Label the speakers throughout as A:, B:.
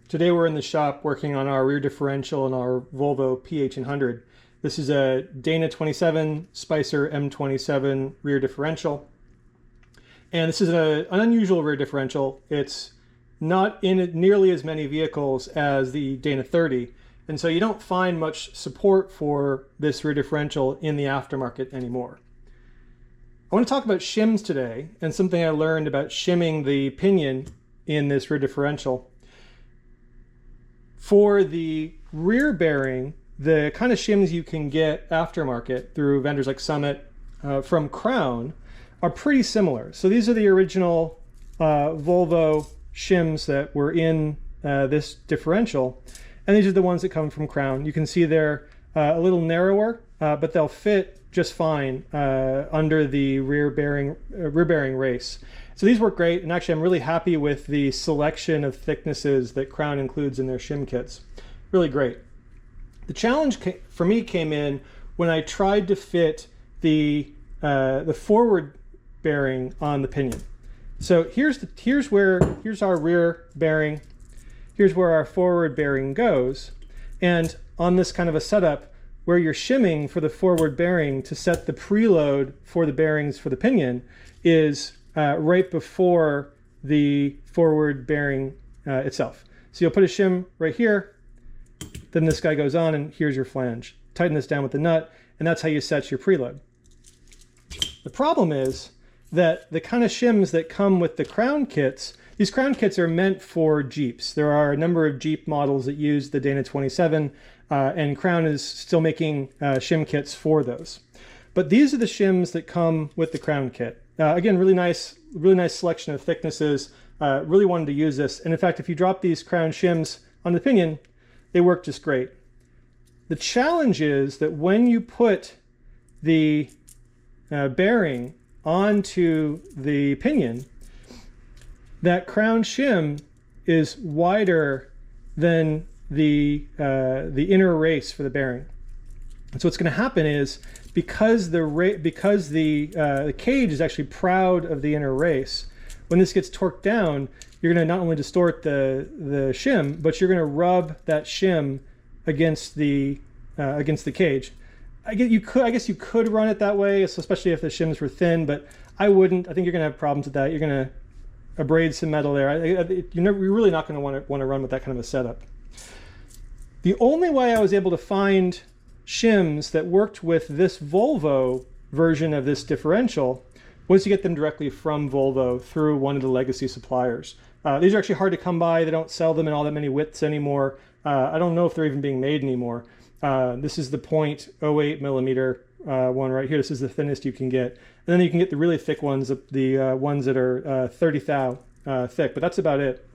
A: Today we're in the shop working on our rear differential in our Volvo P1800. This is a Dana 27 Spicer M27 rear differential. And this is an unusual rear differential. It's not in nearly as many vehicles as the Dana 30. And so you don't find much support for this rear differential in the aftermarket anymore. I want to talk about shims today and something I learned about shimming the pinion in this rear differential. For the rear bearing, the kind of shims you can get aftermarket through vendors like Summit from Crown are pretty similar. So these are the original Volvo shims that were in this differential, and these are the ones that come from Crown. You can see they're a little narrower, but they'll fit just fine under the rear bearing race. So these work great, and actually I'm really happy with the selection of thicknesses that Crown includes in their shim kits. Really great. The challenge for me came in when I tried to fit the forward bearing on the pinion. So here's our rear bearing, here's where our forward bearing goes, and on this kind of a setup where you're shimming for the forward bearing to set the preload for the bearings for the pinion is right before the forward bearing itself. So you'll put a shim right here, then this guy goes on, and here's your flange. Tighten this down with the nut, and that's how you set your preload. The problem is that the kind of shims that come with the Crown kits, these Crown kits are meant for Jeeps. There are a number of Jeep models that use the Dana 27, and Crown is still making shim kits for those. But these are the shims that come with the Crown kit. Again, really nice selection of thicknesses. Really wanted to use this. And in fact, if you drop these Crown shims on the pinion, they work just great. The challenge is that when you put the bearing onto the pinion, that Crown shim is wider than the inner race for the bearing. And so what's going to happen is because the cage is actually proud of the inner race, when this gets torqued down, you're going to not only distort the shim, but you're going to rub that shim against the cage. I guess you could run it that way, especially if the shims were thin, but I wouldn't. I think you're going to have problems with that. You're going to abrade some metal there. You're really not going to want to run with that kind of a setup. The only way I was able to find shims that worked with this Volvo version of this differential was to get them directly from Volvo through one of the legacy suppliers. These are actually hard to come by. They don't sell them in all that many widths anymore. I don't know if they're even being made anymore. This is the 0.08 millimeter one right here. This is the thinnest you can get. And then you can get the really thick ones, the ones that are 30 thou thick, but that's about it.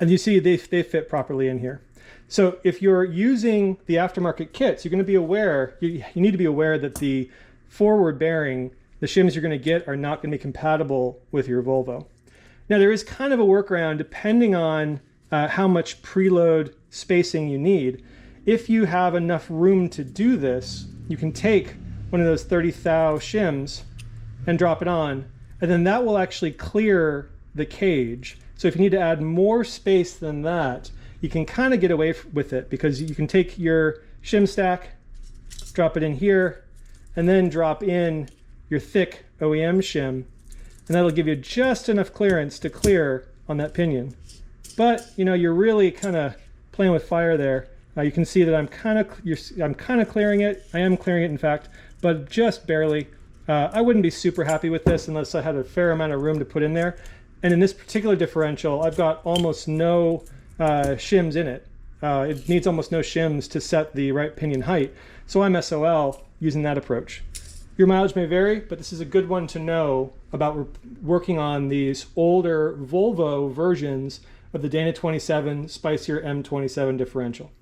A: And you see they fit properly in here. So if you're using the aftermarket kits, you're going to be aware, you need to be aware that the forward bearing, the shims you're going to get are not going to be compatible with your Volvo. Now there is kind of a workaround depending on how much preload spacing you need. If you have enough room to do this, you can take one of those 30 thou shims and drop it on, and then that will actually clear the cage. So if you need to add more space than that, you can kind of get away with it, because you can take your shim stack, drop it in here, and then drop in your thick OEM shim, and that'll give you just enough clearance to clear on that pinion. But you're really kind of playing with fire there. You can see that I'm kind of clearing it. I am clearing it, in fact, but just barely. I wouldn't be super happy with this unless I had a fair amount of room to put in there. And in this particular differential, I've got almost no shims in it. It needs almost no shims to set the right pinion height. So I'm SOL using that approach. Your mileage may vary, but this is a good one to know about working on these older Volvo versions of the Dana 27 Spicer M27 differential.